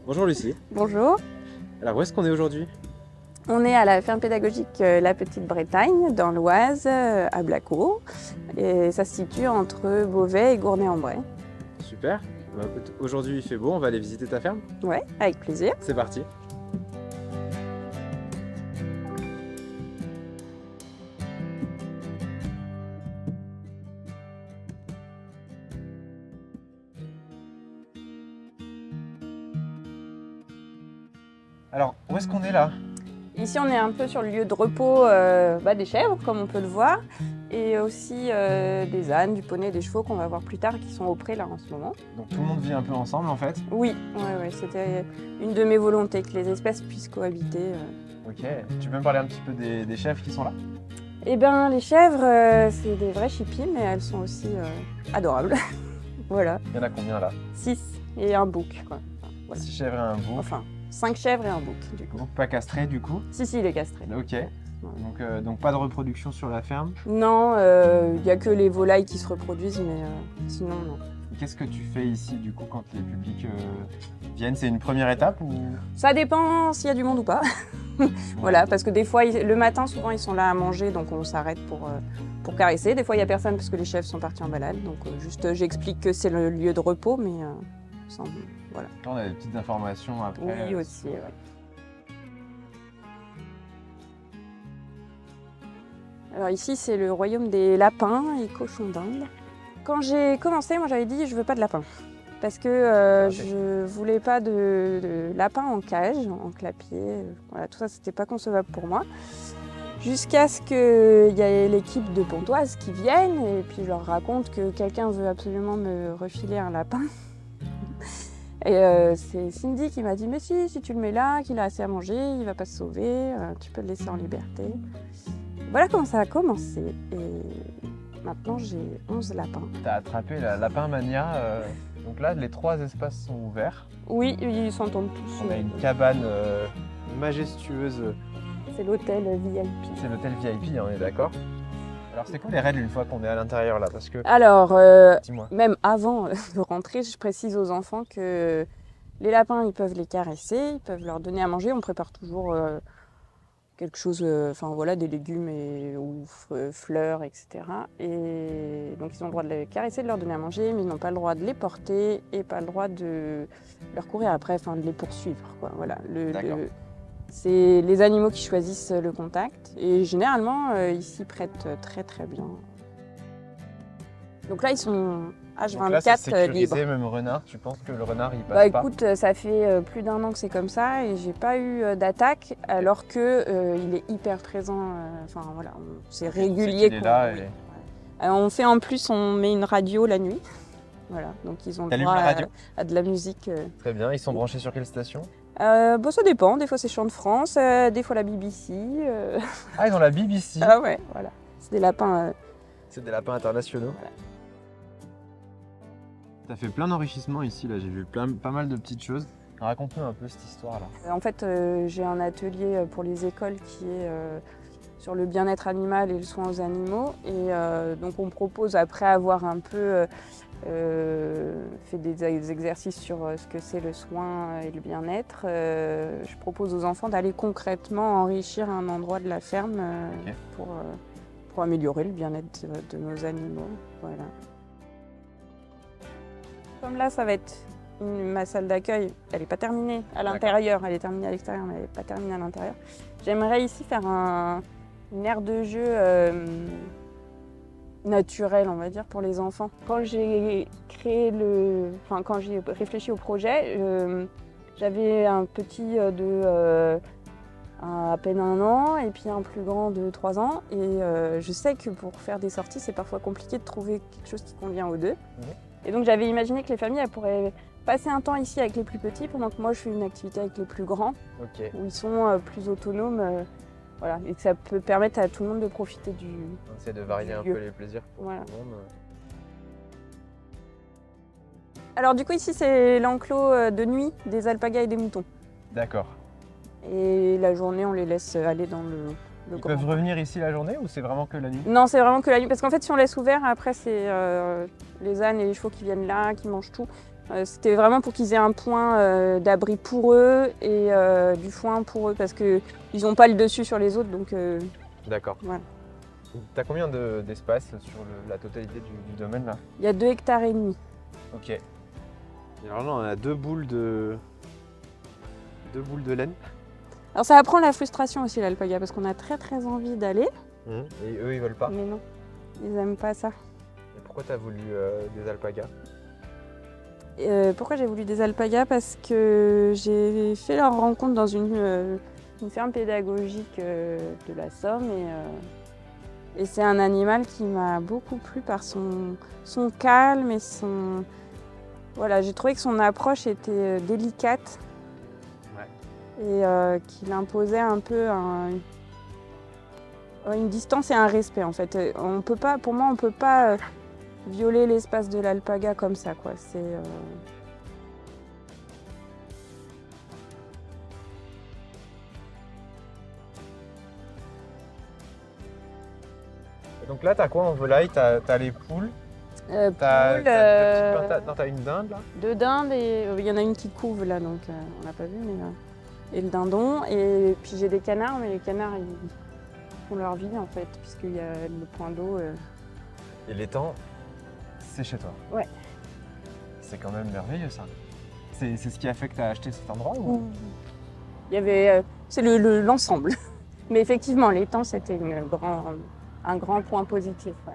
Bonjour Lucie. Bonjour, Alors où est-ce qu'on est aujourd'hui? on est à la ferme pédagogique La Petite Bretagne, dans l'Oise, à Blacourt. Et ça se situe entre Beauvais et Gournay-en-Bray. Super. Bah, écoute, aujourd'hui il fait beau, on va aller visiter ta ferme. Ouais, avec plaisir. C'est parti. Alors, où est-ce qu'on est là? Ici, on est un peu sur le lieu de repos des chèvres, comme on peut le voir, et aussi des ânes, du poney, des chevaux qu'on va voir plus tard, qui sont au pré là en ce moment. Donc tout le monde vit un peu ensemble en fait. Oui, c'était une de mes volontés, que les espèces puissent cohabiter. Ok. Tu peux me parler un petit peu des chèvres qui sont là? Eh bien, les chèvres, c'est des vraies chippies, mais elles sont aussi adorables. Voilà, Il y en a combien là? 6 et un bouc, quoi. Voilà. 6 chèvres et un bouc. Enfin, 5 chèvres et un bouc, du coup. Donc pas castré du coup. Si, il est castré. Ok. Donc pas de reproduction sur la ferme. Non, il n'y a que les volailles qui se reproduisent, mais sinon, non. Qu'est-ce que tu fais ici du coup quand les publics viennent? C'est une première étape ou... Ça dépend s'il y a du monde ou pas. Voilà, parce que des fois, le matin, souvent, ils sont là à manger, donc on s'arrête pour caresser. Des fois, il n'y a personne parce que les chèvres sont partis en balade. Donc juste, j'explique que c'est le lieu de repos, mais voilà. Là, on a des petites informations après. Oui, aussi, ouais. Alors ici, c'est le royaume des lapins et cochons d'Inde. Quand j'ai commencé, moi j'avais dit je veux pas de lapin. Parce que je voulais pas de lapin en cage, en clapier. Voilà, tout ça, c'était pas concevable pour moi. Jusqu'à ce qu'il y ait l'équipe de Pontoise qui vienne et puis je leur raconte que quelqu'un veut absolument me refiler un lapin. Et c'est Cindy qui m'a dit mais si tu le mets là, qu'il a assez à manger, il va pas se sauver, tu peux le laisser en liberté. Voilà comment ça a commencé. Et maintenant j'ai 11 lapins. Tu as attrapé la lapin mania. Donc là, les 3 espaces sont ouverts. Oui, ils s'entendent tous. On a une cabane majestueuse. C'est l'hôtel VIP. C'est l'hôtel VIP, on est d'accord. Alors c'est quoi les règles une fois qu'on est à l'intérieur là? Parce que... Alors, Dis-moi. même avant de rentrer, je précise aux enfants que les lapins, ils peuvent les caresser, ils peuvent leur donner à manger. On prépare toujours quelque chose, des légumes ou fleurs, etc. Et donc ils ont le droit de les caresser, de leur donner à manger, mais ils n'ont pas le droit de les porter et pas le droit de leur courir après, de les poursuivre, quoi. Voilà. C'est les animaux qui choisissent le contact et généralement ils s'y prêtent très très bien. Donc là ils sont H24 Donc là, c'est sécurisé, libres. même renard, tu penses que le renard il passe pas? Écoute, ça fait plus d'1 an que c'est comme ça et j'ai pas eu d'attaque alors que il est hyper présent. C'est régulier. Il est là On fait en plus, on met une radio la nuit. Voilà, donc ils ont le droit à de la musique. Très bien, ils sont branchés sur quelle station? Ça dépend, des fois c'est Chant de France, des fois la BBC. Ah, ils ont la BBC. Ah ouais, voilà. C'est des lapins. C'est des lapins internationaux. Voilà. Tu as fait plein d'enrichissements ici, là j'ai vu pas mal de petites choses. Raconte-nous un peu cette histoire-là. En fait, j'ai un atelier pour les écoles qui est sur le bien-être animal et le soin aux animaux. Et donc on propose, après avoir un peu fait des exercices sur ce que c'est le soin et le bien-être, je propose aux enfants d'aller concrètement enrichir un endroit de la ferme pour améliorer le bien-être de nos animaux. Voilà. Comme là, ça va être ma salle d'accueil, elle n'est pas terminée à l'intérieur, elle est terminée à l'extérieur, mais elle n'est pas terminée à l'intérieur. J'aimerais ici faire une aire de jeu naturelle, on va dire, pour les enfants. Quand j'ai réfléchi au projet, j'avais un petit de à peine 1 an et puis un plus grand de 3 ans. Et je sais que pour faire des sorties, c'est parfois compliqué de trouver quelque chose qui convient aux deux. Et donc j'avais imaginé que les familles elles pourraient passer un temps ici avec les plus petits pendant que moi je fais une activité avec les plus grands, où ils sont plus autonomes. Voilà, et que ça peut permettre à tout le monde de profiter du lieu. On essaie de varier un peu les plaisirs pour tout le monde. Alors du coup ici c'est l'enclos de nuit des alpagas et des moutons. D'accord. Et la journée on les laisse aller dans le Ils peuvent revenir ici la journée ou c'est vraiment que la nuit? Non, c'est vraiment que la nuit. Parce qu'en fait, si on laisse ouvert, après, c'est les ânes et les chevaux qui viennent là, qui mangent tout. C'était vraiment pour qu'ils aient un point d'abri pour eux et du foin pour eux parce qu'ils n'ont pas le dessus sur les autres. Donc, D'accord. voilà. Tu as combien d'espace sur la totalité du domaine là? Il y a 2,5 hectares. Ok. Et alors là, on a deux boules de laine. Alors ça apprend la frustration aussi l'alpaga parce qu'on a très très envie d'aller. Et eux, ils veulent pas. Mais non, ils n'aiment pas ça. Et pourquoi tu as voulu des alpagas? Pourquoi j'ai voulu des alpagas? Parce que j'ai fait leur rencontre dans une ferme pédagogique de la Somme et c'est un animal qui m'a beaucoup plu par son calme et son... Voilà, j'ai trouvé que son approche était délicate et qu'il imposait un peu une distance et un respect en fait. On peut pas, pour moi, on ne peut pas violer l'espace de l'alpaga comme ça, quoi. Donc là, tu as quoi en volaille? Tu as les poules. Non, t'as une dinde là? 2 dindes et il y en a une qui couve là, donc on l'a pas vu, mais et le dindon. Et puis j'ai des canards, mais les canards ils font leur vie en fait, puisqu'il y a le point d'eau. Et l'étang, c'est chez toi? Ouais. C'est quand même merveilleux ça. C'est ce qui a fait que tu as acheté cet endroit ou... Il y avait, c'est l'ensemble. Mais effectivement, l'étang c'était un grand point positif. Ouais.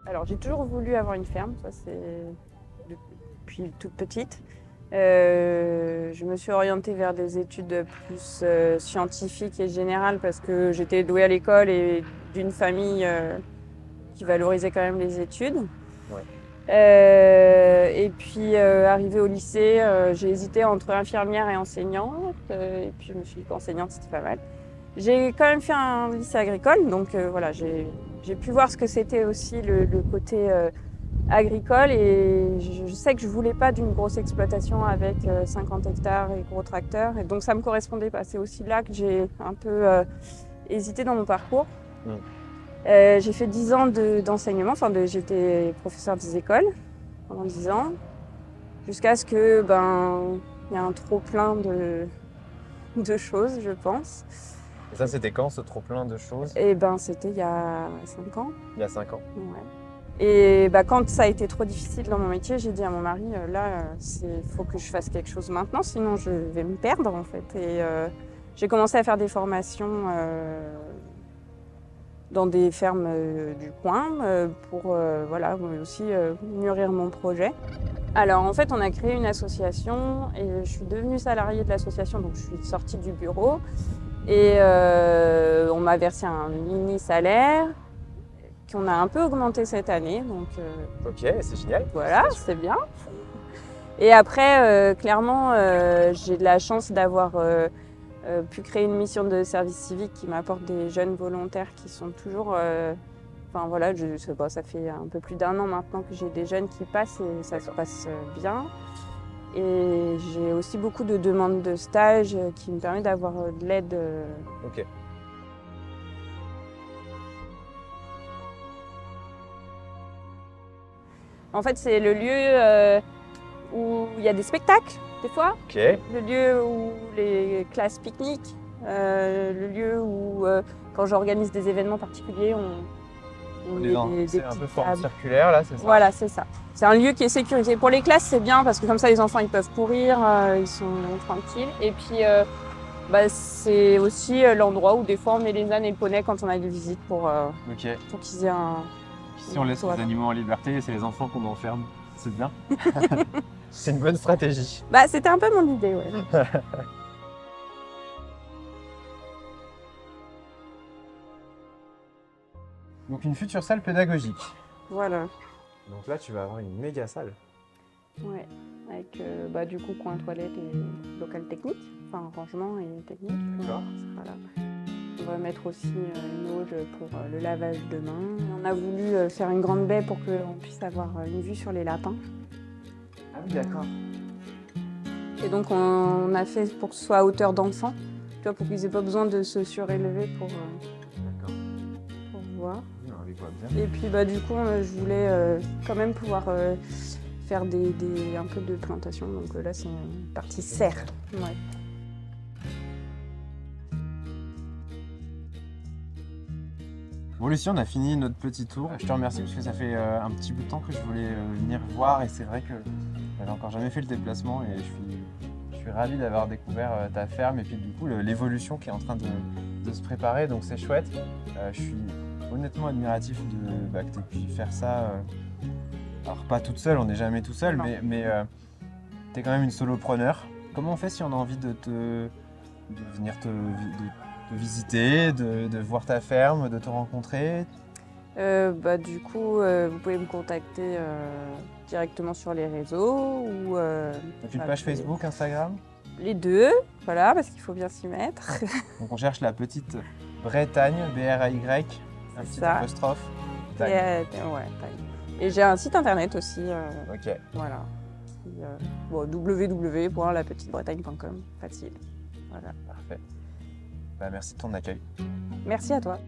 Alors j'ai toujours voulu avoir une ferme, ça c'est depuis toute petite. Je me suis orientée vers des études plus scientifiques et générales parce que j'étais douée à l'école et d'une famille qui valorisait quand même les études. Ouais. Et puis arrivée au lycée, j'ai hésité entre infirmière et enseignante. Et puis je me suis dit qu'enseignante c'était pas mal. J'ai quand même fait un lycée agricole, donc voilà, j'ai pu voir ce que c'était aussi le côté agricole et je sais que je voulais pas d'une grosse exploitation avec 50 hectares et gros tracteurs et donc ça me correspondait pas. C'est aussi là que j'ai un peu hésité dans mon parcours. J'ai fait 10 ans d'enseignement, j'étais professeure des écoles pendant 10 ans jusqu'à ce que il y a un trop plein de choses, je pense. Et ça, c'était quand, ce trop-plein de choses? Et c'était il y a 5 ans. Il y a 5 ans. Ouais. Et quand ça a été trop difficile dans mon métier, j'ai dit à mon mari, il faut que je fasse quelque chose maintenant, sinon je vais me perdre en fait. Et j'ai commencé à faire des formations dans des fermes du coin pour aussi mûrir mon projet. Alors en fait, on a créé une association et je suis devenue salariée de l'association, donc je suis sortie du bureau. Et on m'a versé un mini salaire qu'on a un peu augmenté cette année. Donc, ok, c'est génial. Voilà, c'est bien. Et après, clairement, j'ai de la chance d'avoir pu créer une mission de service civique qui m'apporte des jeunes volontaires qui sont toujours... je sais pas, ça fait un peu plus d'1 an maintenant que j'ai des jeunes qui passent et ça se passe bien. Et j'ai aussi beaucoup de demandes de stage qui me permettent d'avoir de l'aide. Ok. En fait, c'est le lieu où il y a des spectacles, des fois. Ok. Le lieu où les classes pique-niquent. Le lieu où, quand j'organise des événements particuliers, c'est un peu forme circulaire, là, c'est ça? Voilà, c'est ça. C'est un lieu qui est sécurisé. Pour les classes, c'est bien parce que comme ça, les enfants ils peuvent courir, ils sont tranquilles. Et puis, c'est aussi l'endroit où des fois on met les ânes et le poney quand on a des visites pour qu'ils aient un... Si on laisse les animaux en liberté, c'est les enfants qu'on enferme. C'est bien. C'est une bonne stratégie. C'était un peu mon idée, ouais. Donc une future salle pédagogique. Voilà. Donc là, tu vas avoir une méga salle. Ouais, avec du coup coin toilette et local technique, enfin rangement et technique. D'accord. On va mettre aussi une auge pour le lavage de mains. On a voulu faire une grande baie pour qu'on puisse avoir une vue sur les lapins. Ah oui, d'accord. Et donc on a fait pour que ce soit à hauteur d'enfant, pour qu'ils n'aient pas besoin de se surélever pour... D'accord. voit. Oui, on les voit bien. Et puis du coup, je voulais quand même pouvoir faire un peu de plantation. Donc là, c'est une partie serre. Ouais. Bon Lucie, on a fini notre petit tour. Je te remercie parce que ça fait un petit bout de temps que je voulais venir voir et c'est vrai que j'avais encore jamais fait le déplacement et je suis ravi d'avoir découvert ta ferme et puis du coup l'évolution qui est en train de se préparer, donc c'est chouette. Je suis honnêtement admiratif que tu aies pu faire ça. Alors pas toute seule, on n'est jamais tout seul, mais tu es quand même une solopreneur. Comment on fait si on a envie de venir te visiter, de voir ta ferme, de te rencontrer? Du coup, vous pouvez me contacter directement sur les réseaux ou... Donc une page Facebook, Instagram? Les deux, voilà, parce qu'il faut bien s'y mettre. Donc on cherche la petite Bretagne, B-R-A-Y, un petit apostrophe. Ouais, et j'ai un site internet aussi. Ok. Voilà. www.lapetitebretagne.com, facile. Voilà. Parfait. Merci de ton accueil. Merci à toi.